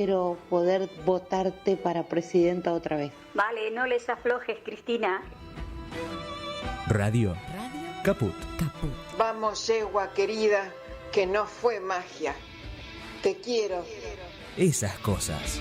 Quiero poder votarte para presidenta otra vez. Vale, no les aflojes, Cristina. Radio Caput. Vamos, yegua querida, que no fue magia. Te quiero. Esas cosas.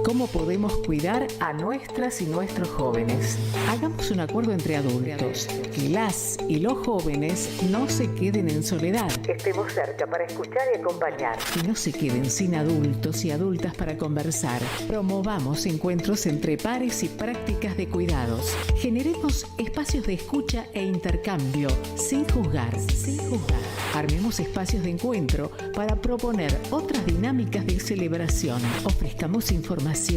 ¿Cómo podemos cuidar a nuestras y nuestros jóvenes? Hagamos un acuerdo entre adultos, que las y los jóvenes no se queden en soledad. Estemos cerca para escuchar y acompañar. Que no se queden sin adultos y adultas para conversar. Promovamos encuentros entre pares y prácticas de cuidados. Generemos espacios de escucha e intercambio, sin juzgar. Armemos espacios de encuentro para proponer otras dinámicas de celebración. Ofrezcamos información,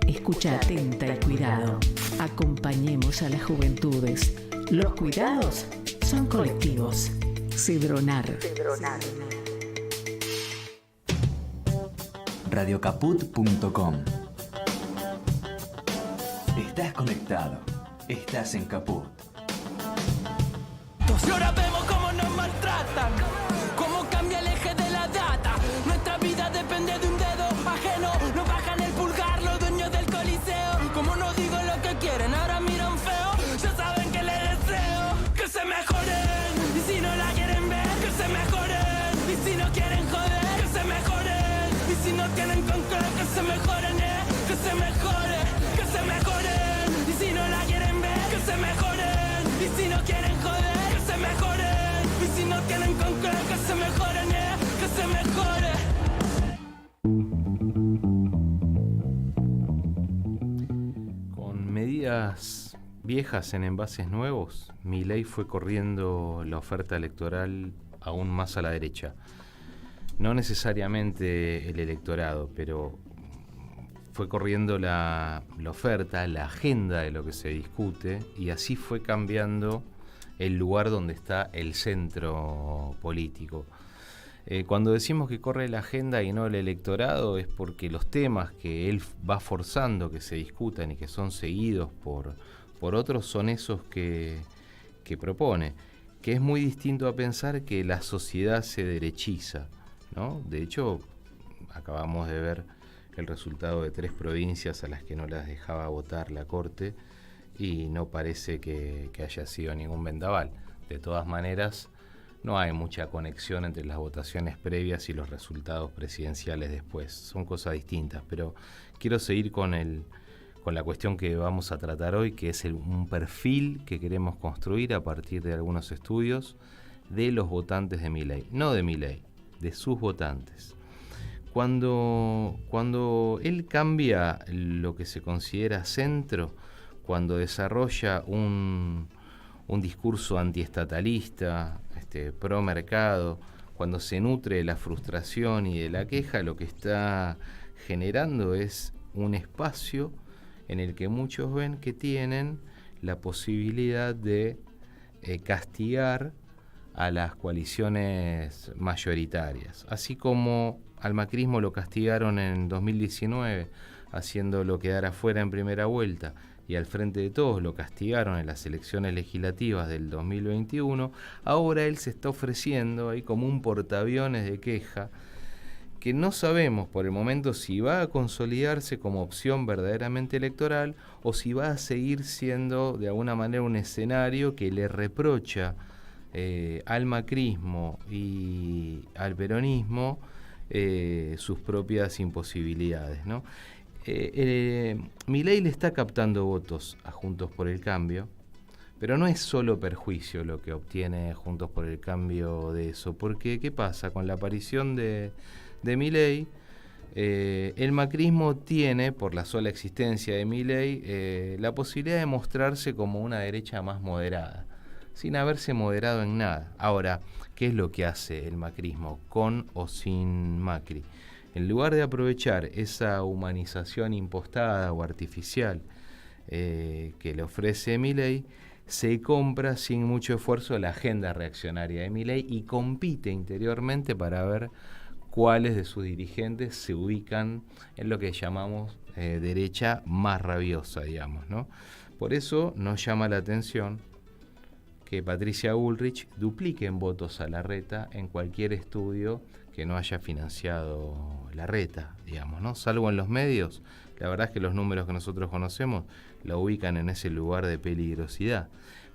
escucha atenta y cuidado. Acompañemos a las juventudes. Los cuidados son colectivos. Cedronar. Radiocaput.com. Estás conectado. Estás en Caput. Y ahora vemos cómo nos maltratan, cómo cambia el eje de la data. Nuestra vida depende de un dedo ajeno. Nos bajan el pulgar los dueños del coliseo. Como no digo lo que quieren, ahora miran feo. Ya saben que les deseo que se mejoren. Y si no la quieren ver, que se mejoren. Y si no quieren joder, que se mejoren. Y si no tienen control, que se mejoren, que se mejore, que se mejoren. Y si no la quieren ver, que se mejoren. Y si no quieren joder, que se mejoren. Y si no tienen control, que se mejoren, que se mejore. Con medidas viejas en envases nuevos, Milei fue corriendo la oferta electoral aún más a la derecha. No necesariamente el electorado, pero fue corriendo la oferta, la agenda de lo que se discute, y así fue cambiando el lugar donde está el centro político. Cuando decimos que corre la agenda y no el electorado, es porque los temas que él va forzando que se discutan y que son seguidos por otros son esos que propone, que es muy distinto a pensar que la sociedad se derechiza, ¿no? De hecho, acabamos de ver el resultado de 3 provincias a las que no las dejaba votar la Corte, y no parece que haya sido ningún vendaval. De todas maneras, no hay mucha conexión entre las votaciones previas y los resultados presidenciales después. Son cosas distintas, pero quiero seguir con la cuestión que vamos a tratar hoy, que es un perfil que queremos construir a partir de algunos estudios de los votantes de Milei. No de Milei, de sus votantes. Cuando él cambia lo que se considera centro, cuando desarrolla un discurso antiestatalista, pro mercado, cuando se nutre de la frustración y de la queja, lo que está generando es un espacio en el que muchos ven que tienen la posibilidad de castigar a las coaliciones mayoritarias, así como al macrismo lo castigaron en 2019, haciéndolo quedar afuera en primera vuelta, y al Frente de Todos lo castigaron en las elecciones legislativas del 2021, ahora él se está ofreciendo ahí como un portaaviones de queja, que no sabemos por el momento si va a consolidarse como opción verdaderamente electoral o si va a seguir siendo de alguna manera un escenario que le reprocha al macrismo y al peronismo sus propias imposibilidades, ¿no? Milei le está captando votos a Juntos por el Cambio, pero no es solo perjuicio lo que obtiene Juntos por el Cambio de eso, porque ¿qué pasa? Con la aparición de Milei, el macrismo tiene, por la sola existencia de Milei, la posibilidad de mostrarse como una derecha más moderada, sin haberse moderado en nada. Ahora, ¿qué es lo que hace el macrismo, con o sin Macri? En lugar de aprovechar esa humanización impostada o artificial que le ofrece Milei, se compra sin mucho esfuerzo la agenda reaccionaria de Milei y compite interiormente para ver cuáles de sus dirigentes se ubican en lo que llamamos derecha más rabiosa, digamos, ¿no? Por eso nos llama la atención que Patricia Bullrich duplique en votos a Larreta en cualquier estudio que no haya financiado la reta, digamos, ¿no? Salvo en los medios, la verdad es que los números que nosotros conocemos la ubican en ese lugar de peligrosidad.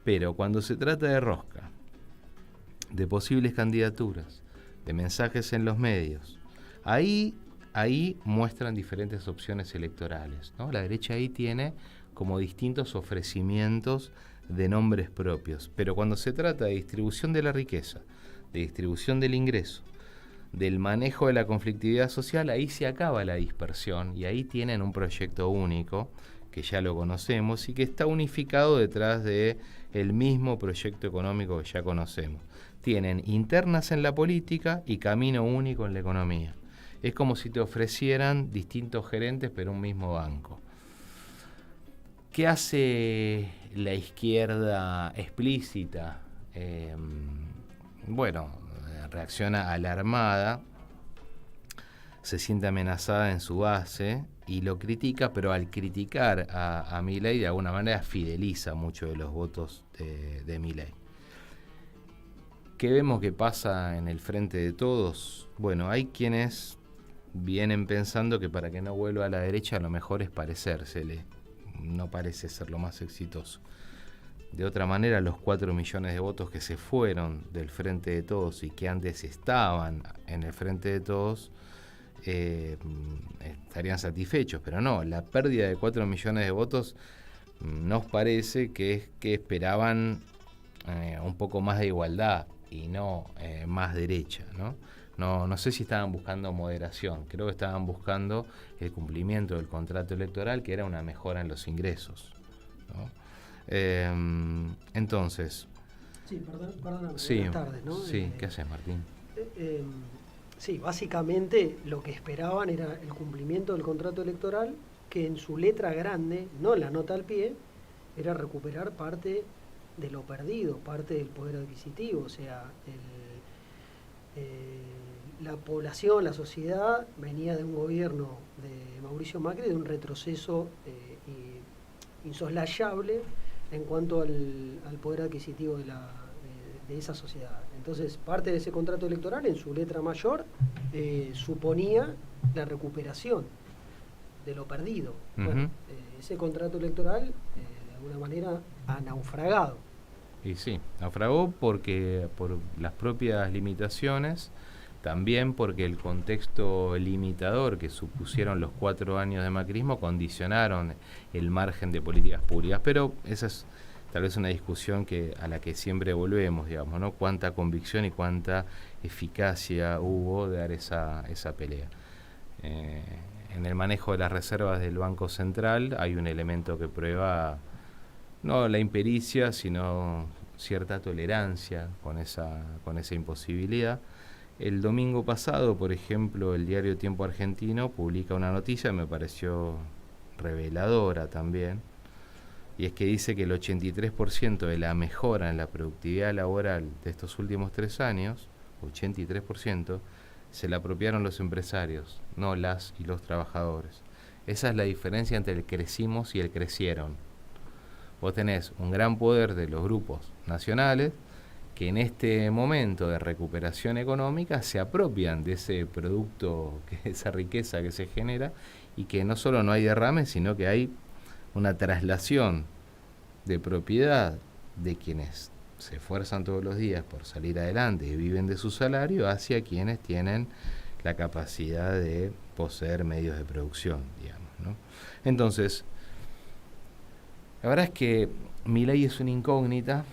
Pero cuando se trata de rosca, de posibles candidaturas, de mensajes en los medios, ahí muestran diferentes opciones electorales, ¿no? La derecha ahí tiene como distintos ofrecimientos de nombres propios, pero cuando se trata de distribución de la riqueza, de distribución del ingreso, del manejo de la conflictividad social, ahí se acaba la dispersión y ahí tienen un proyecto único que ya lo conocemos y que está unificado detrás de el mismo proyecto económico que ya conocemos. Tienen internas en la política y camino único en la economía. Es como si te ofrecieran distintos gerentes pero un mismo banco. ¿Qué hace la izquierda explícita? Reacciona alarmada, se siente amenazada en su base y lo critica, pero al criticar a Milei de alguna manera fideliza mucho de los votos de Milei. ¿Qué vemos que pasa en el Frente de Todos? Bueno, hay quienes vienen pensando que para que no vuelva a la derecha lo mejor es parecérsele. No parece ser lo más exitoso. De otra manera, los 4 millones de votos que se fueron del Frente de Todos y que antes estaban en el Frente de Todos estarían satisfechos, pero no, la pérdida de 4 millones de votos nos parece que es que esperaban un poco más de igualdad y no más derecha, ¿no? No sé si estaban buscando moderación, creo que estaban buscando el cumplimiento del contrato electoral, que era una mejora en los ingresos, ¿no? Entonces... Sí, perdóname, sí, buenas tardes, ¿no? Sí, ¿qué haces, Martín? Sí, básicamente lo que esperaban era el cumplimiento del contrato electoral, que en su letra grande, no en la nota al pie, era recuperar parte de lo perdido, parte del poder adquisitivo, o sea, la población, la sociedad venía de un gobierno de Mauricio Macri, de un retroceso insoslayable en cuanto al poder adquisitivo de esa sociedad. Entonces, parte de ese contrato electoral, en su letra mayor, suponía la recuperación de lo perdido. Uh-huh. Bueno, ese contrato electoral, de alguna manera, ha naufragado. Y sí, naufragó por las propias limitaciones, también porque el contexto limitador que supusieron los 4 años de macrismo condicionaron el margen de políticas públicas. Pero esa es tal vez una discusión a la que siempre volvemos, digamos, ¿no? Cuánta convicción y cuánta eficacia hubo de dar esa pelea. En el manejo de las reservas del Banco Central hay un elemento que prueba no la impericia, sino cierta tolerancia con esa imposibilidad. El domingo pasado, por ejemplo, el diario Tiempo Argentino publica una noticia que me pareció reveladora también, y es que dice que el 83% de la mejora en la productividad laboral de estos últimos 3 años, 83%, se la apropiaron los empresarios, no las y los trabajadores. Esa es la diferencia entre el crecimos y el crecieron. Vos tenés un gran poder de los grupos nacionales que en este momento de recuperación económica se apropian de ese producto, esa riqueza que se genera, y que no solo no hay derrame, sino que hay una traslación de propiedad de quienes se esfuerzan todos los días por salir adelante y viven de su salario hacia quienes tienen la capacidad de poseer medios de producción, digamos, ¿no? Entonces, la verdad es que Milei es una incógnita,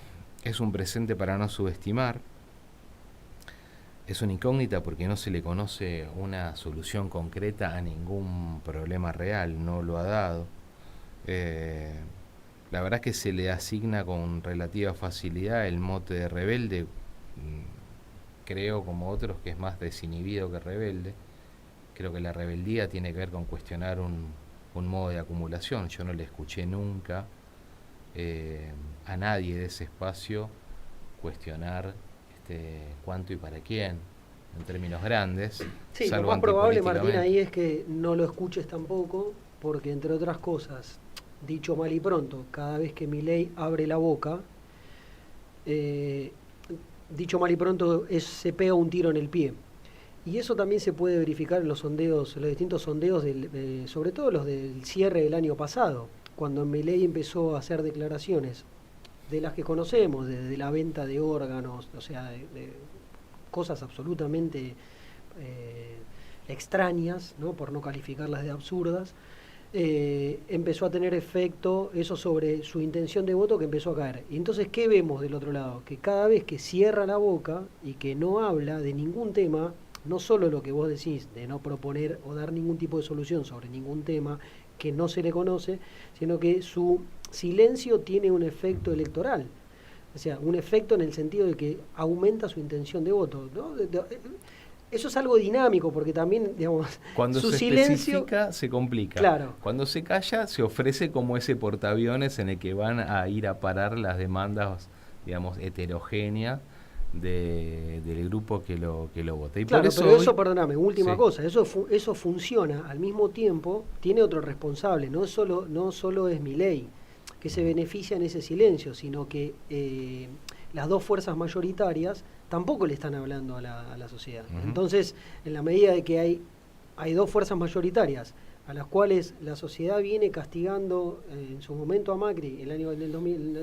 es un presente para no subestimar, es una incógnita porque no se le conoce una solución concreta a ningún problema real, no lo ha dado. La verdad es que se le asigna con relativa facilidad el mote de rebelde, creo como otros que es más desinhibido que rebelde. Creo que la rebeldía tiene que ver con cuestionar un modo de acumulación. Yo no le escuché nunca a nadie de ese espacio cuestionar cuánto y para quién, en términos grandes. Sí, lo más probable, Martín, ahí es que no lo escuches tampoco, porque entre otras cosas, dicho mal y pronto, cada vez que Milei abre la boca, dicho mal y pronto, se pega un tiro en el pie. Y eso también se puede verificar en los sondeos, en los distintos sondeos, sobre todo los del cierre del año pasado, cuando Milei empezó a hacer declaraciones de las que conocemos, de la venta de órganos, o sea, de cosas absolutamente extrañas, ¿no? Por no calificarlas de absurdas, empezó a tener efecto eso sobre su intención de voto, que empezó a caer. Y entonces, ¿qué vemos del otro lado? Que cada vez que cierra la boca y que no habla de ningún tema, no solo lo que vos decís, de no proponer o dar ningún tipo de solución sobre ningún tema que no se le conoce, sino que su silencio tiene un efecto electoral. O sea, un efecto en el sentido de que aumenta su intención de voto, ¿no? Eso es algo dinámico, porque también, digamos, cuando su se silencio especifica, se complica. Claro. Cuando se calla, se ofrece como ese portaaviones en el que van a ir a parar las demandas, digamos, heterogéneas del grupo que lo vota. Y claro, por eso pero hoy, eso, perdóname, última sí. cosa, eso funciona al mismo tiempo, tiene otro responsable, no solo es Milei, que se beneficia en ese silencio, sino que las dos fuerzas mayoritarias tampoco le están hablando a la sociedad. Uh-huh. Entonces, en la medida de que hay dos fuerzas mayoritarias a las cuales la sociedad viene castigando en su momento a Macri, en el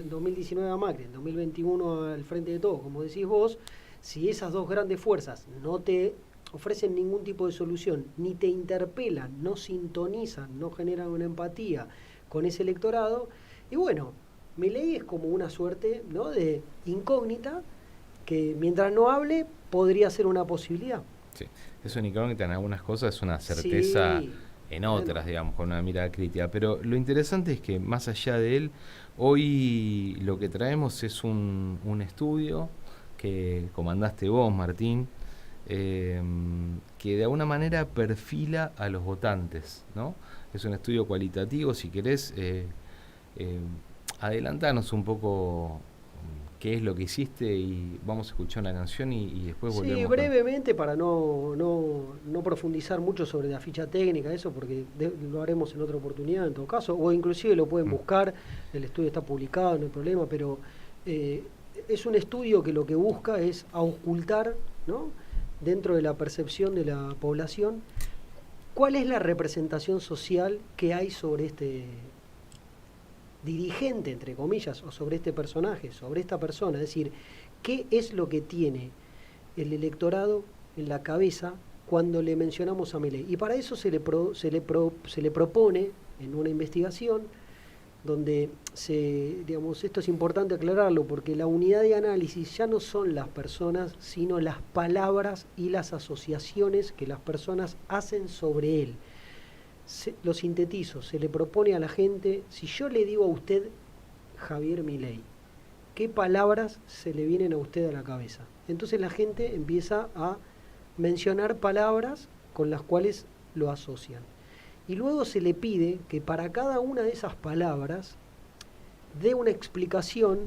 2019 a Macri, en el 2021 al Frente de Todos, como decís vos, si esas dos grandes fuerzas no te ofrecen ningún tipo de solución, ni te interpelan, no sintonizan, no generan una empatía con ese electorado, y bueno, Milei es como una suerte, ¿no?, de incógnita que mientras no hable podría ser una posibilidad. Sí, es una incógnita en algunas cosas, es una certeza... Sí. En otras, digamos, con una mirada crítica. Pero lo interesante es que, más allá de él, hoy lo que traemos es un estudio que comandaste vos, Martín, que de alguna manera perfila a los votantes, ¿no? Es un estudio cualitativo, si querés, adelantanos un poco qué es lo que hiciste y vamos a escuchar una canción y después volvemos. Sí, brevemente, para no profundizar mucho sobre la ficha técnica, eso, porque lo haremos en otra oportunidad en todo caso, o inclusive lo pueden buscar, el estudio está publicado, no hay problema, pero es un estudio que lo que busca es auscultar, ¿no?, dentro de la percepción de la población, cuál es la representación social que hay sobre este dirigente, entre comillas, o sobre este personaje, sobre esta persona, es decir, qué es lo que tiene el electorado en la cabeza cuando le mencionamos a Milei. Y para eso se le propone en una investigación donde digamos, esto es importante aclararlo, porque la unidad de análisis ya no son las personas, sino las palabras y las asociaciones que las personas hacen sobre él. Lo sintetizo, se le propone a la gente, si yo le digo a usted Javier Milei, ¿qué palabras se le vienen a usted a la cabeza? Entonces la gente empieza a mencionar palabras con las cuales lo asocian. Y luego se le pide que para cada una de esas palabras dé una explicación,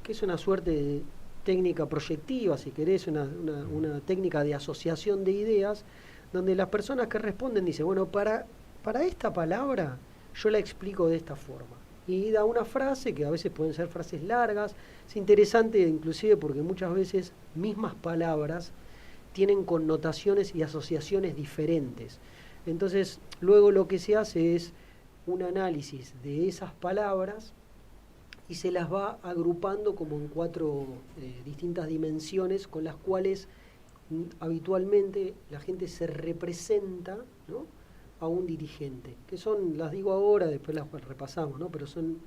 que es una suerte de técnica proyectiva, si querés, una técnica de asociación de ideas, donde las personas que responden dicen, bueno, para esta palabra yo la explico de esta forma. Y da una frase, que a veces pueden ser frases largas. Es interesante inclusive porque muchas veces mismas palabras tienen connotaciones y asociaciones diferentes. Entonces, luego lo que se hace es un análisis de esas palabras y se las va agrupando como en 4 distintas dimensiones con las cuales habitualmente la gente se representa, ¿no?, a un dirigente, que son, las digo ahora, después las repasamos, ¿no?, pero son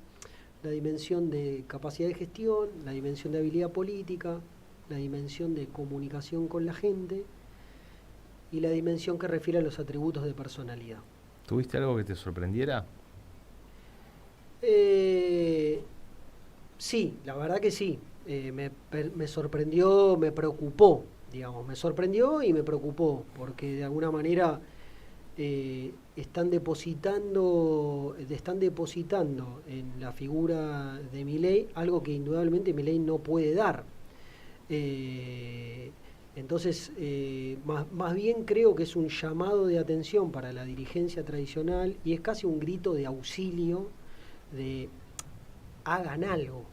la dimensión de capacidad de gestión, la dimensión de habilidad política, la dimensión de comunicación con la gente y la dimensión que refiere a los atributos de personalidad. ¿Tuviste algo que te sorprendiera? Sí, la verdad que sí. Me sorprendió, me preocupó, digamos, me sorprendió y me preocupó, porque de alguna manera están depositando en la figura de Milei algo que indudablemente Milei no puede dar. Entonces, más bien creo que es un llamado de atención para la dirigencia tradicional y es casi un grito de auxilio, de hagan algo.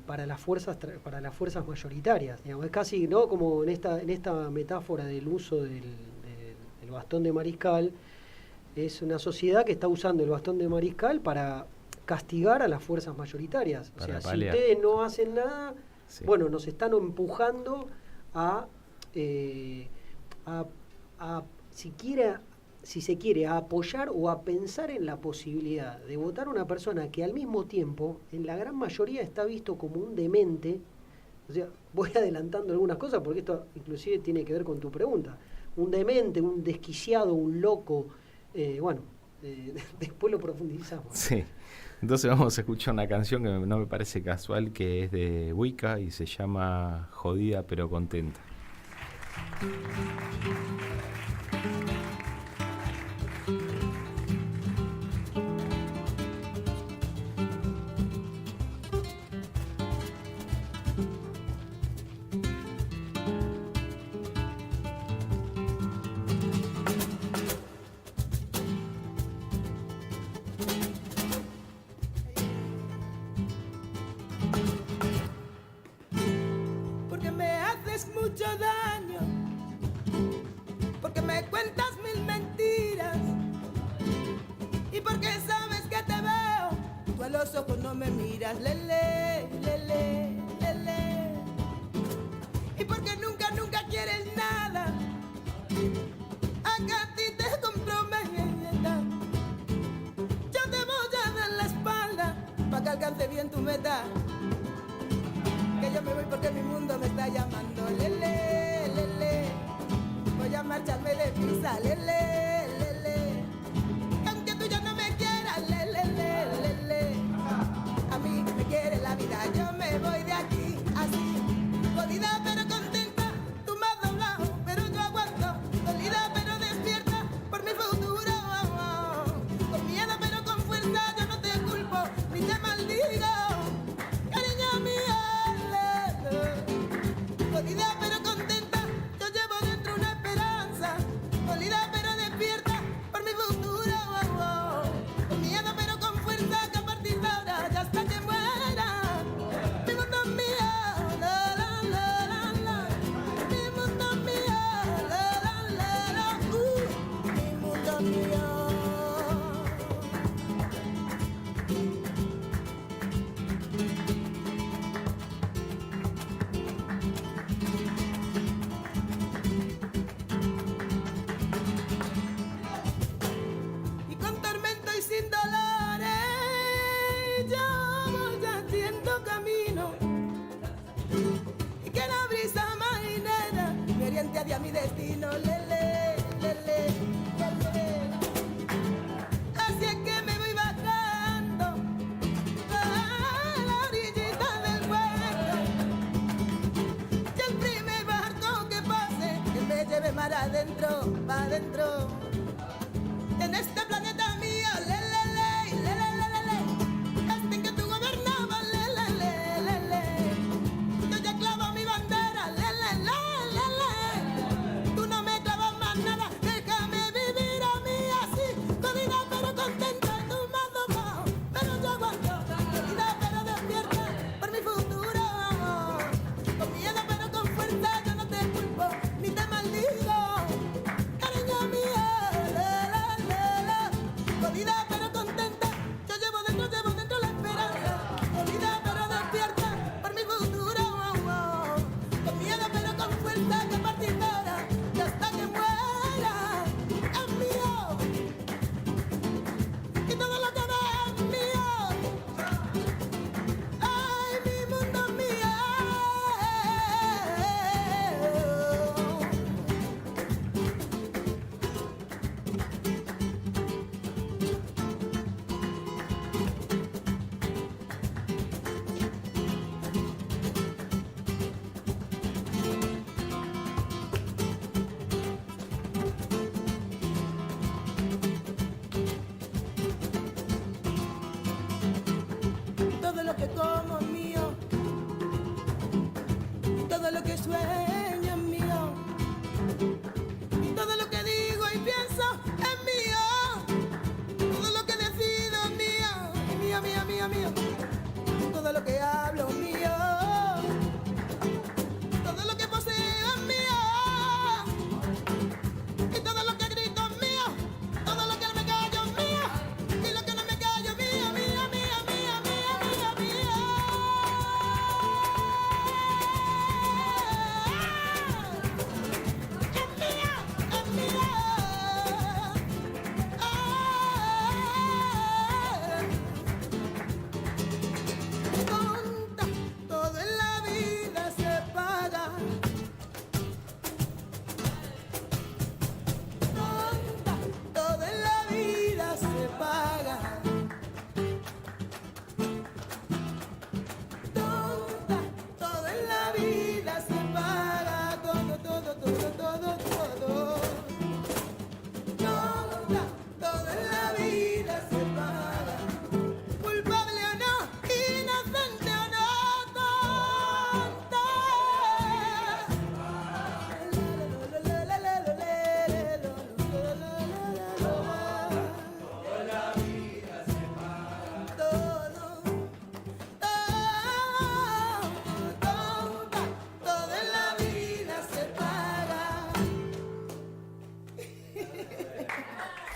para las fuerzas mayoritarias. Digamos, es casi, ¿no?, como en esta metáfora del uso del bastón de mariscal. Es una sociedad que está usando el bastón de mariscal para castigar a las fuerzas mayoritarias. O sea, si ustedes no hacen nada, bueno, nos están empujando a si se quiere, a apoyar o a pensar en la posibilidad de votar a una persona que al mismo tiempo, en la gran mayoría, está visto como un demente. O sea, voy adelantando algunas cosas porque esto inclusive tiene que ver con tu pregunta. Un demente, un desquiciado, un loco, después lo profundizamos. Sí, entonces vamos a escuchar una canción que no me parece casual, que es de Wicca y se llama Jodida pero contenta. Mucho daño, porque me cuentas mil mentiras y porque sabes que te veo, tú a los ojos no me miras, lele, lele, lele, y porque nunca quieres nada, acá a ti te comprometa, yo te voy a dar la espalda para que alcance bien tu meta. Que yo me voy porque mi mundo me está llamando, lele, lele. Voy a marcharme de prisa, lele, lele. Aunque tú ya no me quieras, lele, lele, lele. A mí me quiere la vida, yo me voy de aquí, así. Jodida pero contenta, tú me has doblado, pero yo aguanto. Dolida pero despierta por mi futuro. Con miedo pero con fuerza, yo no te culpo ni te maldigo. Cariño mío. Jodida pero contenta, yo llevo dentro una esperanza. Dolida pero despierta por mi futuro. Con miedo pero con fuerza, que a partir de ahora ya hasta que muera. Mi mundo es mío, la la la la la. Mi mundo es mío, la la la la. Mi mundo es mío. Sin dolores, yo voy haciendo camino y que la brisa marinera me oriente hacia mi destino, lele, lele, lele. Así es que me voy bajando a la orillita del puerto y el primer barco que pase que me lleve mar adentro, pa' adentro. En este planeta mío, lele, lele, lele, lele, este en que tú gobernabas, lele, lele, lele. Yo ya clavo mi bandera, lele, lele, lele. Tú no me clavas más nada, déjame vivir a mí así. Jodida pero contenta, tú me has doblado, pero yo aguanto. Jodida pero despierta por mi futuro. Con miedo pero con fuerza, yo no te culpo ni te maldigo. Cariño mío, lele, lele.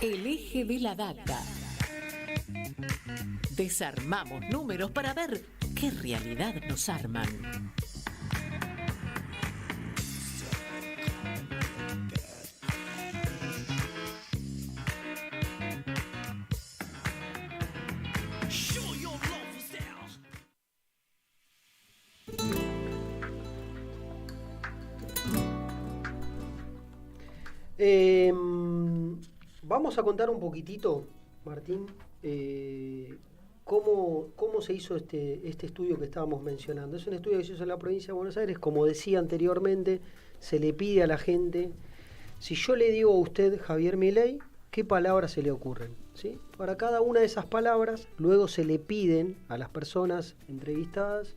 El eje de la data. Desarmamos números para ver qué realidad nos arman. Vamos a contar un poquitito, Martín, cómo se hizo este estudio que estábamos mencionando. Es un estudio que se hizo en la provincia de Buenos Aires. Como decía anteriormente, se le pide a la gente, si yo le digo a usted Javier Milei, ¿qué palabras se le ocurren? ¿Sí? Para cada una de esas palabras, luego se le piden a las personas entrevistadas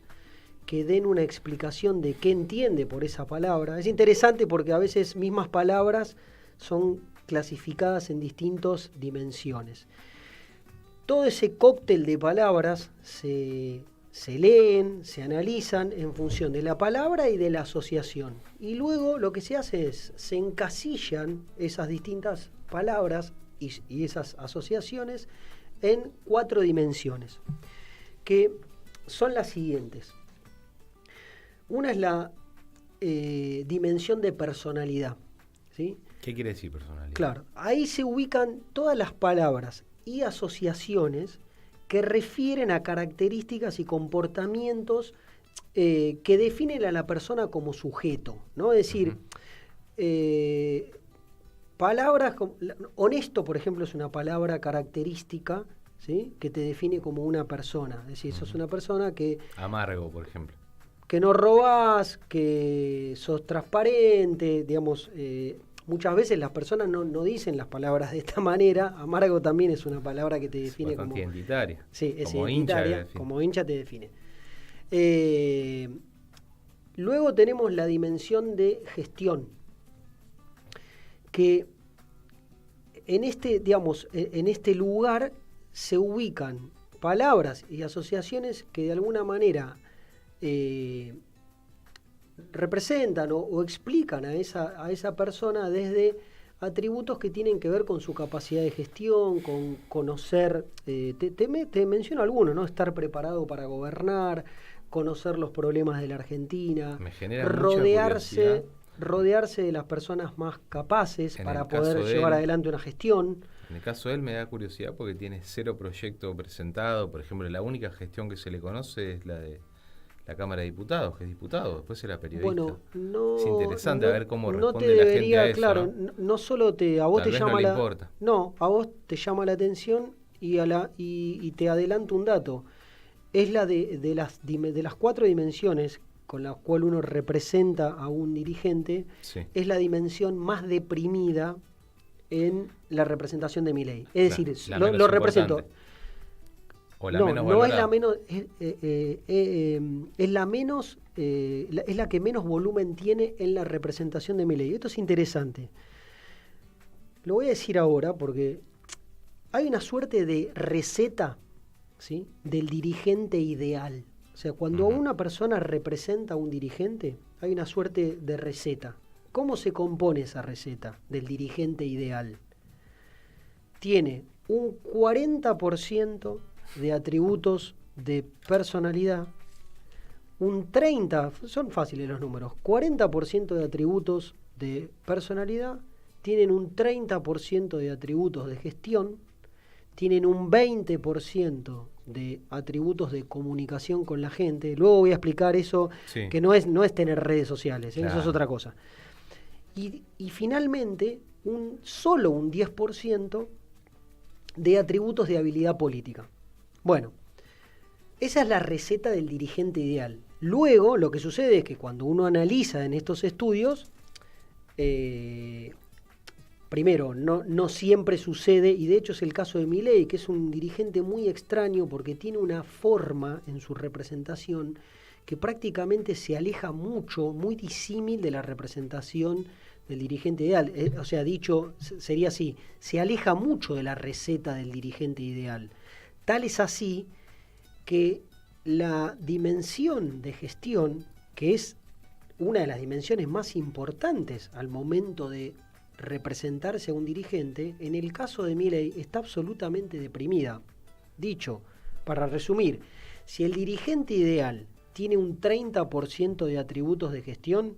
que den una explicación de qué entiende por esa palabra. Es interesante porque a veces mismas palabras son clasificadas en distintas dimensiones. Todo ese cóctel de palabras se leen, se analizan en función de la palabra y de la asociación. Y luego lo que se hace es, se encasillan esas distintas palabras y esas asociaciones en 4 dimensiones, que son las siguientes. Una es la dimensión de personalidad, ¿sí? ¿Qué quiere decir personalidad? Claro, ahí se ubican todas las palabras y asociaciones que refieren a características y comportamientos que definen a la persona como sujeto, ¿no? Es decir, palabras como honesto, por ejemplo, es una palabra característica, ¿sí? Que te define como una persona. Es decir, sos una persona que... Amargo, por ejemplo. Que no robás, que sos transparente, digamos... muchas veces las personas no dicen las palabras de esta manera. Amargo también es una palabra que te define como... identitaria. Sí, es como identitaria, hincha como hincha te define. Luego tenemos la dimensión de gestión, que en este lugar se ubican palabras y asociaciones que de alguna manera representan o explican a esa persona desde atributos que tienen que ver con su capacidad de gestión, con conocer, te menciono algunos, ¿no? Estar preparado para gobernar, conocer los problemas de la Argentina, me genera rodearse de las personas más capaces para poder llevar adelante una gestión. En el caso de él me da curiosidad porque tiene 0 proyecto presentado. Por ejemplo, la única gestión que se le conoce es la de la Cámara de Diputados, que es diputado, después era periodista. Bueno, es interesante a ver cómo responde la gente a eso. Claro, no solo a vos Tal te vez llama no le importa. No, a vos te llama la atención y te adelanto un dato. Es la de las 4 dimensiones con las cuales uno representa a un dirigente, sí. Es la dimensión más deprimida en la representación de Milei. Es decir, lo represento. O la menos valorada. No es la menos, es la que menos volumen tiene en la representación de Milei. Esto es interesante. Lo voy a decir ahora porque hay una suerte de receta, ¿sí? Del dirigente ideal. O sea, cuando una persona representa a un dirigente, hay una suerte de receta. ¿Cómo se compone esa receta del dirigente ideal? Tiene un 40% de atributos de personalidad, un 30%, son fáciles los números, 40% de atributos de personalidad, tienen un 30% de atributos de gestión, tienen un 20% de atributos de comunicación con la gente. Luego voy a explicar eso, sí. Que no es tener redes sociales, claro. Eso es otra cosa. Y finalmente, solo un 10% de atributos de habilidad política. Bueno, esa es la receta del dirigente ideal. Luego, lo que sucede es que cuando uno analiza en estos estudios, primero, no siempre sucede, y de hecho es el caso de Milei, que es un dirigente muy extraño porque tiene una forma en su representación que prácticamente se aleja mucho, muy disímil de la representación del dirigente ideal. O sea, dicho, sería así, se aleja mucho de la receta del dirigente ideal. Tal es así que la dimensión de gestión, que es una de las dimensiones más importantes al momento de representarse a un dirigente, en el caso de Milei está absolutamente deprimida. Dicho, para resumir, si el dirigente ideal tiene un 30% de atributos de gestión,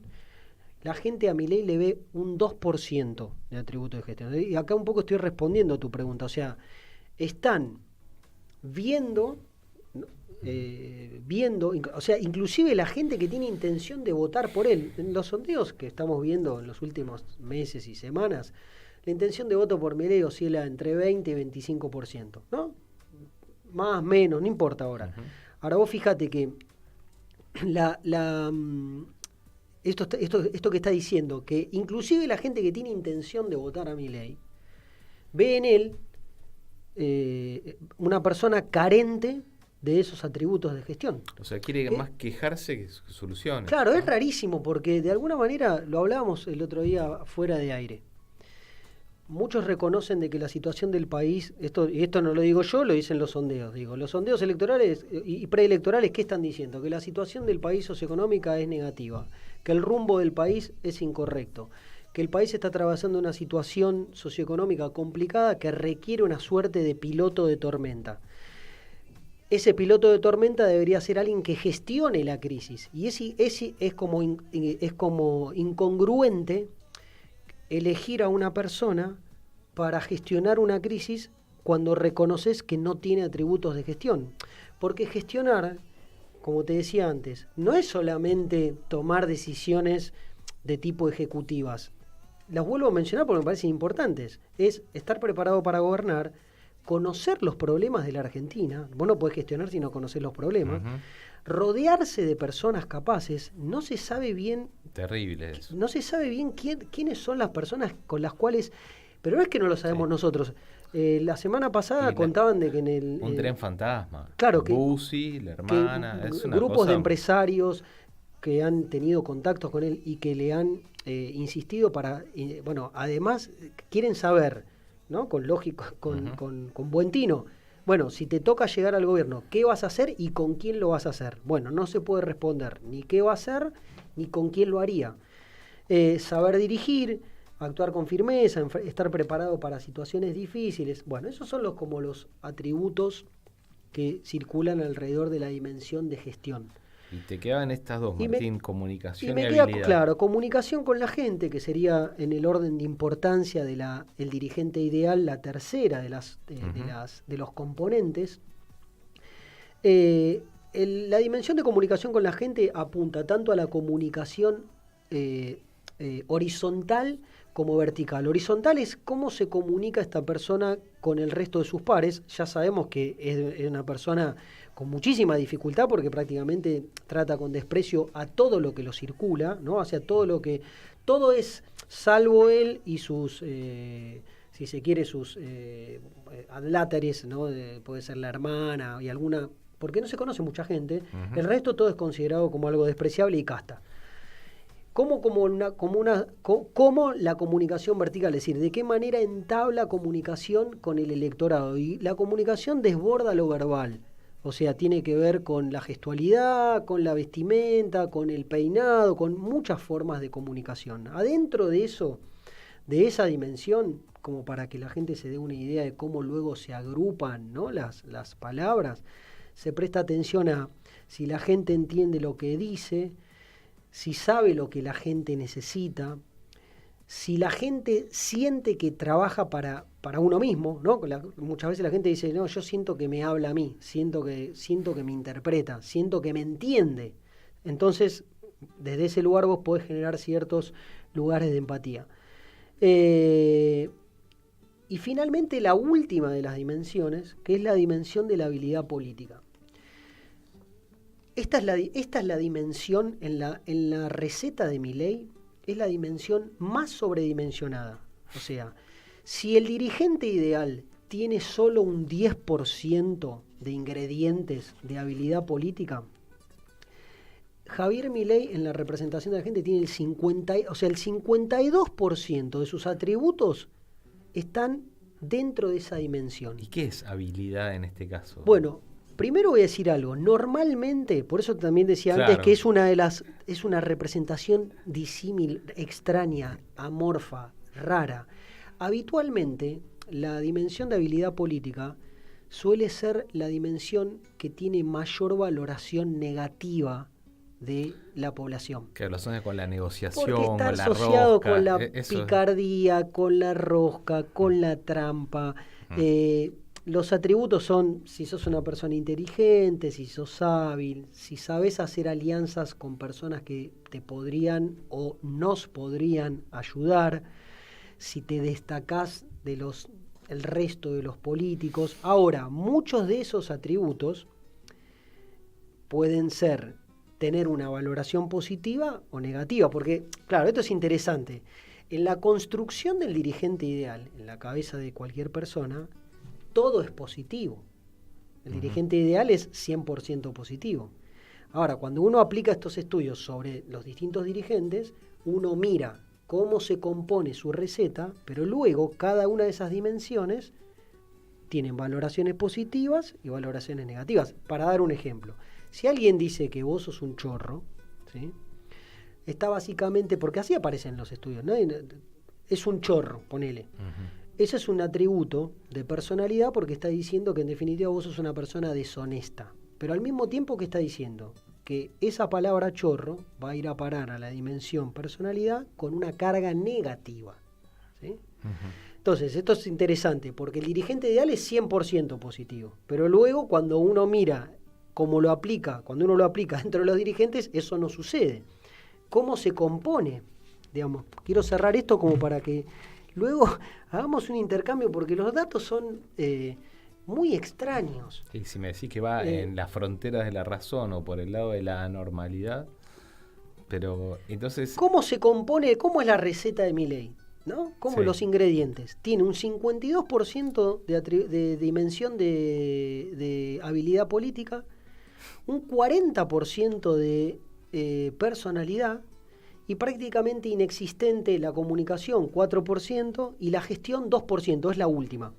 la gente a Milei le ve un 2% de atributos de gestión. Y acá un poco estoy respondiendo a tu pregunta. O sea, están viendo, o sea, inclusive la gente que tiene intención de votar por él, en los sondeos que estamos viendo en los últimos meses y semanas, la intención de voto por Milei oscila entre 20 y 25%, ¿no? Más, menos, no importa ahora. Uh-huh. Ahora vos fíjate que esto que está diciendo, que inclusive la gente que tiene intención de votar a Milei ve en él una persona carente de esos atributos de gestión. O sea, quiere más quejarse que soluciones. Claro, ¿no? Es rarísimo porque de alguna manera, lo hablábamos el otro día fuera de aire, muchos reconocen de que la situación del país, y esto no lo digo yo, lo dicen los sondeos, los sondeos electorales y preelectorales, ¿qué están diciendo? Que la situación del país socioeconómica es negativa, que el rumbo del país es incorrecto, que el país está atravesando una situación socioeconómica complicada que requiere una suerte de piloto de tormenta. Ese piloto de tormenta debería ser alguien que gestione la crisis. Y es como incongruente elegir a una persona para gestionar una crisis cuando reconoces que no tiene atributos de gestión. Porque gestionar, como te decía antes, no es solamente tomar decisiones de tipo ejecutivas. Las vuelvo a mencionar porque me parecen importantes. Es estar preparado para gobernar, conocer los problemas de la Argentina. Vos no podés gestionar si no conocés los problemas. Uh-huh. Rodearse de personas capaces. No se sabe bien... Terrible eso. No se sabe bien quiénes son las personas con las cuales... Pero no es que no lo sabemos nosotros. La semana pasada contaban de que en el... Un tren fantasma. Claro que... Bussi, la hermana... es una grupos de empresarios que han tenido contactos con él y que le han insistido para... además quieren saber... ¿no? Con lógico, con buen tino. Bueno, si te toca llegar al gobierno, ¿qué vas a hacer y con quién lo vas a hacer? Bueno, no se puede responder ni qué va a hacer ni con quién lo haría. Saber dirigir, actuar con firmeza, estar preparado para situaciones difíciles. Bueno, esos son como los atributos que circulan alrededor de la dimensión de gestión. Y te quedan estas dos, Martín, comunicación y habilidad. Claro, comunicación con la gente, que sería en el orden de importancia de el dirigente ideal, la tercera de los componentes. La dimensión de comunicación con la gente apunta tanto a la comunicación horizontal como vertical. Horizontal es cómo se comunica esta persona con el resto de sus pares. Ya sabemos que es una persona con muchísima dificultad porque prácticamente trata con desprecio a todo lo que lo circula, ¿no? Hacia todo es salvo él y sus, si se quiere, sus adláteres, ¿no? Puede ser la hermana y alguna, porque no se conoce mucha gente. Uh-huh. El resto todo es considerado como algo despreciable y casta. ¿Cómo la comunicación vertical? Es decir, ¿de qué manera entabla comunicación con el electorado? Y la comunicación desborda lo verbal. O sea, tiene que ver con la gestualidad, con la vestimenta, con el peinado, con muchas formas de comunicación. Adentro de eso, de esa dimensión, como para que la gente se dé una idea de cómo luego se agrupan, ¿no? las palabras, se presta atención a si la gente entiende lo que dice, si sabe lo que la gente necesita, si la gente siente que trabaja para uno mismo, ¿no? Muchas veces la gente dice, no, yo siento que me habla a mí, siento que me interpreta, siento que me entiende. Entonces, desde ese lugar vos podés generar ciertos lugares de empatía. Y finalmente la última de las dimensiones, que es la dimensión de la habilidad política. Esta es la dimensión en la receta de Milei, es la dimensión más sobredimensionada. O sea, si el dirigente ideal tiene solo un 10% de ingredientes de habilidad política, Javier Milei en la representación de la gente tiene el 52% de sus atributos están dentro de esa dimensión. ¿Y qué es habilidad en este caso? Bueno, primero voy a decir algo. Normalmente, por eso también decía antes que es una representación disímil, extraña, amorfa, rara. Habitualmente, la dimensión de habilidad política suele ser la dimensión que tiene mayor valoración negativa de la población. Que lo asocia con la negociación, Porque está con la asociado rosca, con la eso. picardía, con la rosca, con la trampa. Los atributos son si sos una persona inteligente, si sos hábil, si sabes hacer alianzas con personas que te podrían o nos podrían ayudar, si te destacás de el resto de los políticos. Ahora, muchos de esos atributos pueden ser tener una valoración positiva o negativa, porque, claro, esto es interesante. En la construcción del dirigente ideal, en la cabeza de cualquier persona, todo es positivo. El dirigente ideal es 100% positivo. Ahora, cuando uno aplica estos estudios sobre los distintos dirigentes, uno mira cómo se compone su receta, pero luego cada una de esas dimensiones tienen valoraciones positivas y valoraciones negativas. Para dar un ejemplo, si alguien dice que vos sos un chorro, ¿sí?, está básicamente, porque así aparecen los estudios, ¿no? Es un chorro, ponele. Ese es un atributo de personalidad porque está diciendo que en definitiva vos sos una persona deshonesta. Pero al mismo tiempo que está diciendo que esa palabra chorro va a ir a parar a la dimensión personalidad con una carga negativa, ¿sí? Entonces, esto es interesante porque el dirigente ideal es 100% positivo. Pero luego cuando uno mira cómo lo aplica, cuando uno lo aplica dentro de los dirigentes, eso no sucede. ¿Cómo se compone? Digamos, quiero cerrar esto como para que luego hagamos un intercambio porque los datos son muy extraños. Y si me decís que va en las fronteras de la razón o por el lado de la anormalidad, pero entonces... ¿Cómo se compone, cómo es la receta de Milei? ¿No? ¿Cómo Sí. los ingredientes? Tiene un 52% de dimensión de habilidad política, un 40% de personalidad, y prácticamente inexistente la comunicación, 4%, y la gestión, 2%, es la última.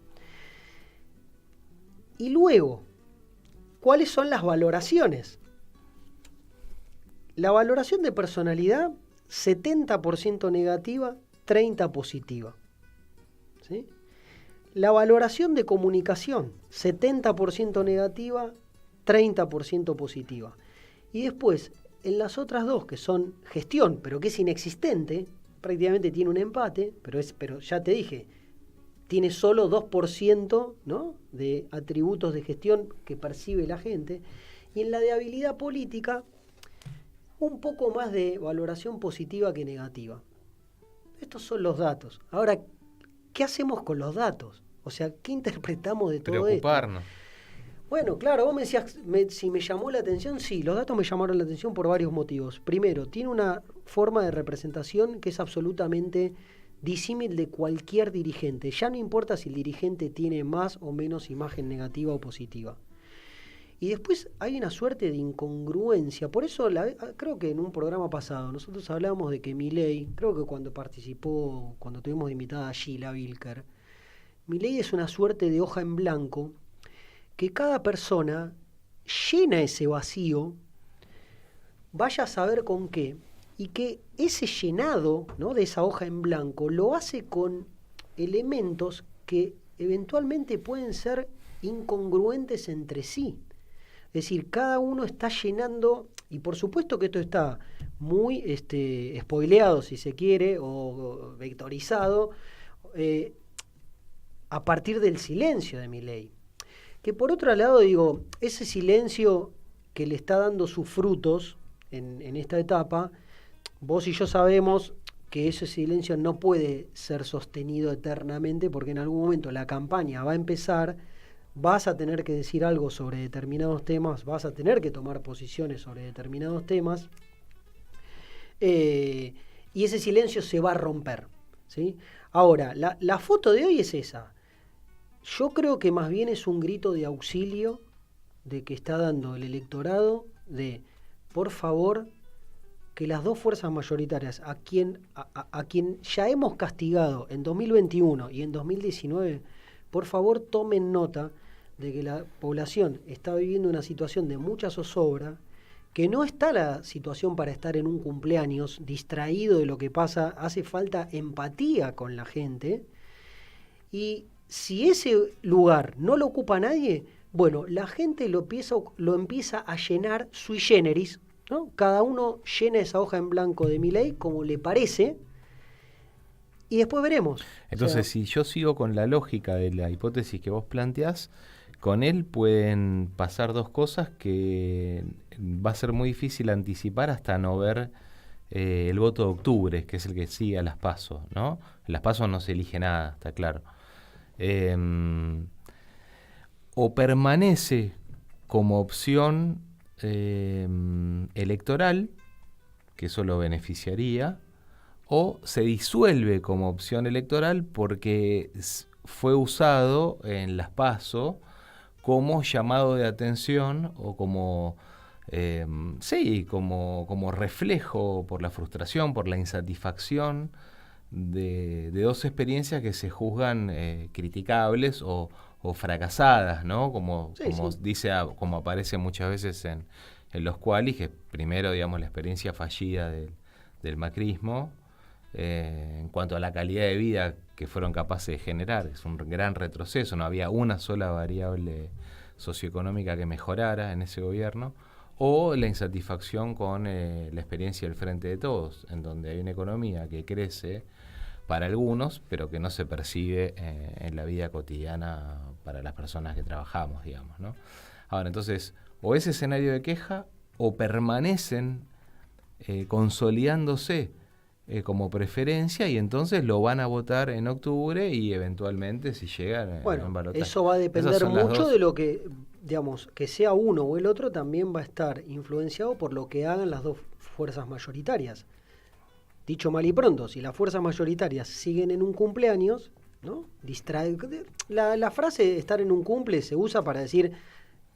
Y luego, ¿cuáles son las valoraciones? La valoración de personalidad, 70% negativa, 30% positiva. ¿Sí? La valoración de comunicación, 70% negativa, 30% positiva. Y después, en las otras dos, que son gestión, pero que es inexistente, prácticamente tiene un empate, pero ya te dije, tiene solo 2%, ¿no?, de atributos de gestión que percibe la gente. Y en la de habilidad política, un poco más de valoración positiva que negativa. Estos son los datos. Ahora, ¿qué hacemos con los datos? O sea, ¿qué interpretamos de todo esto? Preocuparnos. Bueno, claro, vos me decías, si me llamó la atención, sí, los datos me llamaron la atención por varios motivos. Primero, tiene una forma de representación que es absolutamente disímil de cualquier dirigente. Ya no importa si el dirigente tiene más o menos imagen negativa o positiva. Y después hay una suerte de incongruencia. Por eso creo que en un programa pasado nosotros hablábamos de que Milei, creo que cuando tuvimos de invitada a Sheila Wilker, Milei es una suerte de hoja en blanco que cada persona llena ese vacío, vaya a saber con qué, y que ese llenado, ¿no?, de esa hoja en blanco lo hace con elementos que eventualmente pueden ser incongruentes entre sí. Es decir, cada uno está llenando, y por supuesto que esto está muy spoileado, si se quiere, o vectorizado, a partir del silencio de Milei. Que por otro lado, digo, ese silencio que le está dando sus frutos en esta etapa, vos y yo sabemos que ese silencio no puede ser sostenido eternamente porque en algún momento la campaña va a empezar, vas a tener que decir algo sobre determinados temas, vas a tener que tomar posiciones sobre determinados temas, y ese silencio se va a romper, ¿sí? Ahora, la foto de hoy es esa. Yo creo que más bien es un grito de auxilio de que está dando el electorado de, por favor, que las dos fuerzas mayoritarias, a quien ya hemos castigado en 2021 y en 2019, por favor tomen nota de que la población está viviendo una situación de mucha zozobra, que no está la situación para estar en un cumpleaños distraído de lo que pasa, hace falta empatía con la gente, y si ese lugar no lo ocupa nadie, bueno, la gente lo empieza a llenar sui generis, ¿no? Cada uno llena esa hoja en blanco de Milei como le parece, y después veremos. Entonces, si yo sigo con la lógica de la hipótesis que vos planteás, con él pueden pasar dos cosas que va a ser muy difícil anticipar hasta no ver el voto de octubre, que es el que sigue a las PASO, ¿no? En las PASO no se elige nada, está claro. O permanece como opción electoral, que eso lo beneficiaría, o se disuelve como opción electoral porque fue usado en las PASO como llamado de atención o como como reflejo por la frustración, por la insatisfacción de dos experiencias que se juzgan criticables o fracasadas, ¿no? Como como aparece muchas veces en los qualis, que primero, digamos, la experiencia fallida del macrismo, en cuanto a la calidad de vida que fueron capaces de generar. Es un gran retroceso, no había una sola variable socioeconómica que mejorara en ese gobierno, o la insatisfacción con la experiencia del Frente de Todos, en donde hay una economía que crece para algunos, pero que no se percibe en la vida cotidiana para las personas que trabajamos, digamos, ¿no? Ahora, entonces, o ese escenario de queja, o permanecen consolidándose como preferencia, y entonces lo van a votar en octubre y eventualmente si llegan en balotaje. Eso va a depender mucho de lo que, digamos, que sea uno o el otro, también va a estar influenciado por lo que hagan las dos fuerzas mayoritarias. Dicho mal y pronto, si las fuerzas mayoritarias siguen en un cumpleaños, ¿no? La frase estar en un cumple se usa para decir